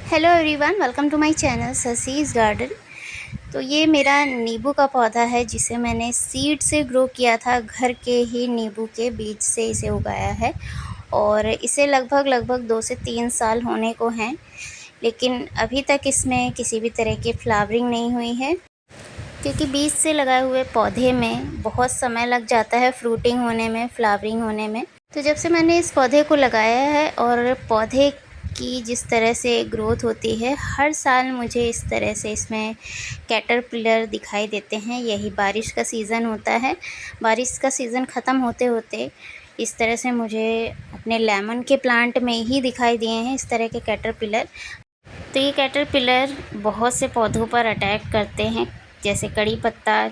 Hello everyone, welcome to my channel ससीज garden. तो ये मेरा नींबू का पौधा है जिसे मैंने सीड से ग्रो किया था। घर के ही नींबू के बीज से इसे उगाया है और इसे लगभग 2 से 3 साल होने को हैं, लेकिन अभी तक इसमें किसी भी तरह की फ्लावरिंग नहीं हुई है, क्योंकि बीज से लगाए हुए पौधे में बहुत समय लग जाता है फ्रूटिंग होने में, फ्लावरिंग होने में। तो जब से मैंने इस पौधे को लगाया है और पौधे की जिस तरह से ग्रोथ होती है, हर साल मुझे इस तरह से इसमें कैटरपिलर दिखाई देते हैं। यही बारिश का सीज़न होता है। बारिश का सीज़न ख़त्म होते होते इस तरह से मुझे अपने लेमन के प्लांट में ही दिखाई दिए हैं इस तरह के कैटरपिलर। तो ये कैटरपिलर बहुत से पौधों पर अटैक करते हैं, जैसे कड़ी पत्ता,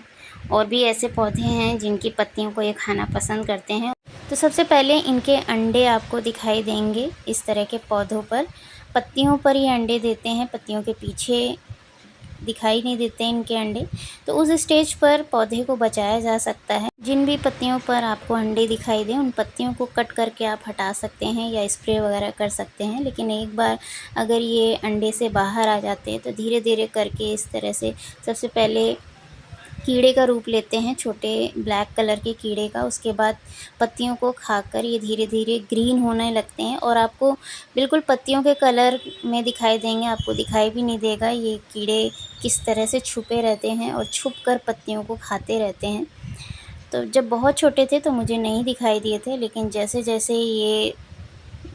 और भी ऐसे पौधे हैं जिनकी पत्तियों को ये खाना पसंद करते हैं। तो सबसे पहले इनके अंडे आपको दिखाई देंगे इस तरह के पौधों पर। पत्तियों पर ये अंडे देते हैं, पत्तियों के पीछे दिखाई नहीं देते इनके अंडे। तो उस स्टेज पर पौधे को बचाया जा सकता है। जिन भी पत्तियों पर आपको अंडे दिखाई दें, उन पत्तियों को कट करके आप हटा सकते हैं या स्प्रे वगैरह कर सकते हैं। लेकिन एक बार अगर ये अंडे से बाहर आ जाते हैं तो धीरे धीरे करके इस तरह से सबसे पहले कीड़े का रूप लेते हैं, छोटे ब्लैक कलर के कीड़े का। उसके बाद पत्तियों को खाकर ये धीरे धीरे ग्रीन होने लगते हैं और आपको बिल्कुल पत्तियों के कलर में दिखाई देंगे, आपको दिखाई भी नहीं देगा ये कीड़े किस तरह से छुपे रहते हैं और छुप कर पत्तियों को खाते रहते हैं। तो जब बहुत छोटे थे तो मुझे नहीं दिखाई दिए थे, लेकिन जैसे जैसे ये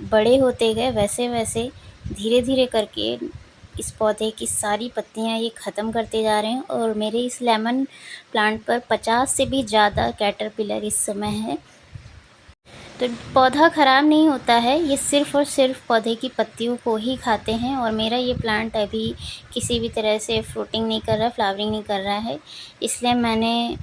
बड़े होते गए वैसे वैसे धीरे धीरे करके इस पौधे की सारी पत्तियां ये ख़त्म करते जा रहे हैं। और मेरे इस लेमन प्लांट पर 50 से भी ज़्यादा कैटरपिलर इस समय है। तो पौधा ख़राब नहीं होता है, ये सिर्फ़ और सिर्फ पौधे की पत्तियों को ही खाते हैं। और मेरा ये प्लांट अभी किसी भी तरह से फ्रूटिंग नहीं कर रहा, फ्लावरिंग नहीं कर रहा है, इसलिए मैंने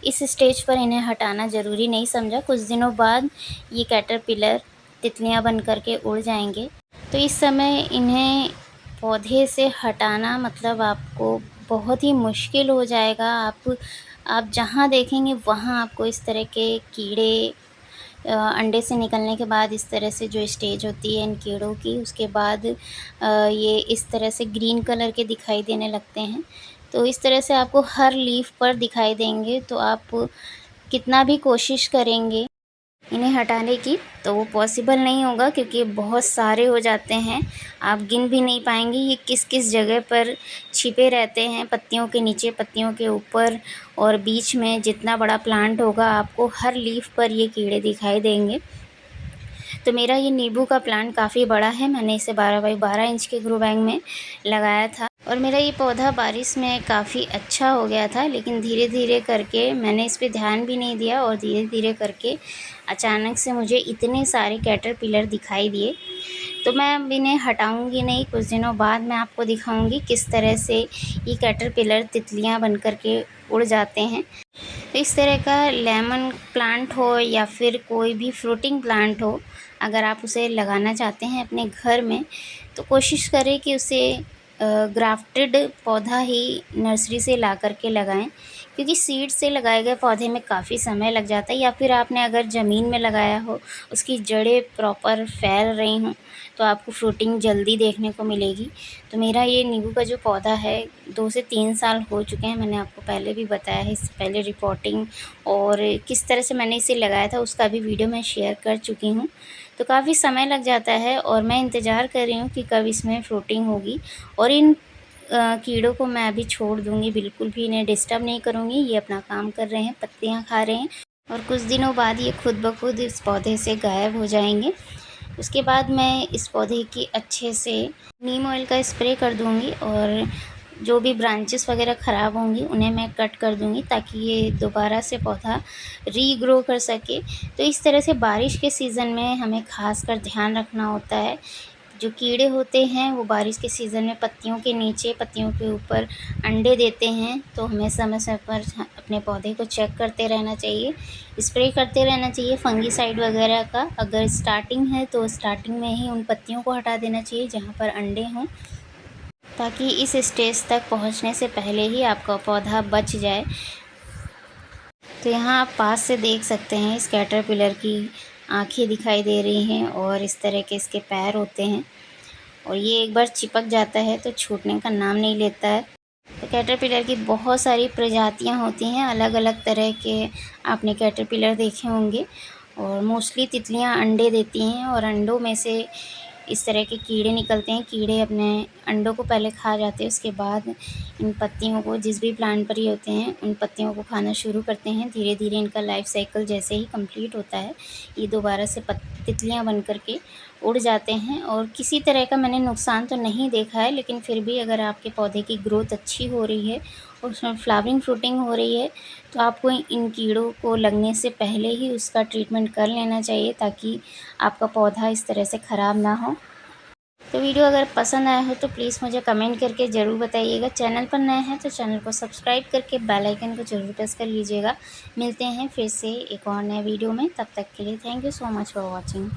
इस स्टेज पर इन्हें हटाना ज़रूरी नहीं समझा। कुछ दिनों बाद ये कैटरपिलर तितलियां बन कर के उड़ जाएंगे। तो इस समय इन्हें पौधे से हटाना मतलब आपको बहुत ही मुश्किल हो जाएगा। आप जहाँ देखेंगे वहाँ आपको इस तरह के कीड़े, अंडे से निकलने के बाद इस तरह से जो स्टेज होती है इन कीड़ों की, उसके बाद ये इस तरह से ग्रीन कलर के दिखाई देने लगते हैं। तो इस तरह से आपको हर लीफ पर दिखाई देंगे। तो आप कितना भी कोशिश करेंगे इन्हें हटाने की तो वो पॉसिबल नहीं होगा, क्योंकि बहुत सारे हो जाते हैं, आप गिन भी नहीं पाएंगे ये किस किस जगह पर छिपे रहते हैं, पत्तियों के नीचे, पत्तियों के ऊपर और बीच में। जितना बड़ा प्लांट होगा आपको हर लीफ पर ये कीड़े दिखाई देंगे। तो मेरा ये नींबू का प्लांट काफ़ी बड़ा है। मैंने इसे 12 बाई 12 इंच के ग्रो बैग में लगाया था और मेरा ये पौधा बारिश में काफ़ी अच्छा हो गया था। लेकिन धीरे धीरे करके मैंने इस पे ध्यान भी नहीं दिया और धीरे धीरे करके अचानक से मुझे इतने सारे कैटरपिलर दिखाई दिए। तो मैं अब इन्हें हटाऊंगी नहीं, कुछ दिनों बाद मैं आपको दिखाऊंगी किस तरह से ये कैटरपिलर तितलियां बन कर के उड़ जाते हैं। तो इस तरह का लेमन प्लांट हो या फिर कोई भी फ्रूटिंग प्लांट हो, अगर आप उसे लगाना चाहते हैं अपने घर में, तो कोशिश करें कि उसे ग्राफ्टेड पौधा ही नर्सरी से ला कर के लगाएं, क्योंकि सीड से लगाए गए पौधे में काफ़ी समय लग जाता है। या फिर आपने अगर ज़मीन में लगाया हो, उसकी जड़ें प्रॉपर फैल रही हों, तो आपको फ्रूटिंग जल्दी देखने को मिलेगी। तो मेरा ये नींबू का जो पौधा है 2 से 3 साल हो चुके हैं। मैंने आपको पहले भी बताया है, इससे पहले रिपोर्टिंग और किस तरह से मैंने इसे लगाया था उसका भी वीडियो मैं शेयर कर चुकी हूँ। तो काफ़ी समय लग जाता है और मैं इंतज़ार कर रही हूँ कि कब इसमें फ्रूटिंग होगी। और इन कीड़ों को मैं अभी छोड़ दूँगी, बिल्कुल भी इन्हें डिस्टर्ब नहीं करूँगी। ये अपना काम कर रहे हैं, पत्तियाँ खा रहे हैं और कुछ दिनों बाद ये खुद ब खुद इस पौधे से गायब हो जाएंगे। उसके बाद मैं इस पौधे की अच्छे से नीम ऑयल का स्प्रे कर दूँगी और जो भी ब्रांचेस वगैरह ख़राब होंगी उन्हें मैं कट कर दूँगी, ताकि ये दोबारा से पौधा रीग्रो कर सके। तो इस तरह से बारिश के सीज़न में हमें ख़ास कर ध्यान रखना होता है। जो कीड़े होते हैं वो बारिश के सीज़न में पत्तियों के नीचे, पत्तियों के ऊपर अंडे देते हैं। तो हमें समय समय पर अपने पौधे को चेक करते रहना चाहिए, स्प्रे करते रहना चाहिए फंगीसाइड वगैरह का। अगर स्टार्टिंग है तो स्टार्टिंग में ही उन पत्तियों को हटा देना चाहिए जहाँ पर अंडे हों, ताकि इस स्टेज तक पहुँचने से पहले ही आपका पौधा बच जाए। तो यहाँ आप पास से देख सकते हैं, इस कैटरपिलर की आँखें दिखाई दे रही हैं और इस तरह के इसके पैर होते हैं। और ये एक बार चिपक जाता है तो छूटने का नाम नहीं लेता है। तो कैटरपिलर की बहुत सारी प्रजातियां होती हैं, अलग अलग तरह के आपने कैटरपिलर देखे होंगे। और मोस्टली तितलियां अंडे देती हैं और अंडों में से इस तरह के कीड़े निकलते हैं। कीड़े अपने अंडों को पहले खा जाते हैं, उसके बाद इन पत्तियों को, जिस भी प्लांट पर ये होते हैं, उन पत्तियों को खाना शुरू करते हैं। धीरे धीरे इनका लाइफ साइकिल जैसे ही कंप्लीट होता है, ये दोबारा से तितलियाँ बन कर के उड़ जाते हैं। और किसी तरह का मैंने नुकसान तो नहीं देखा है, लेकिन फिर भी अगर आपके पौधे की ग्रोथ अच्छी हो रही है और उसमें फ्लावरिंग फ्रूटिंग हो रही है, तो आपको इन कीड़ों को लगने से पहले ही उसका ट्रीटमेंट कर लेना चाहिए, ताकि आपका पौधा इस तरह से ख़राब ना हो। तो वीडियो अगर पसंद आया हो तो प्लीज़ मुझे कमेंट करके ज़रूर बताइएगा। चैनल पर नए हैं तो चैनल को सब्सक्राइब करके बेल आइकन को ज़रूर प्रेस कर लीजिएगा। मिलते हैं फिर से एक और नए वीडियो में, तब तक के लिए thank you so much for watching.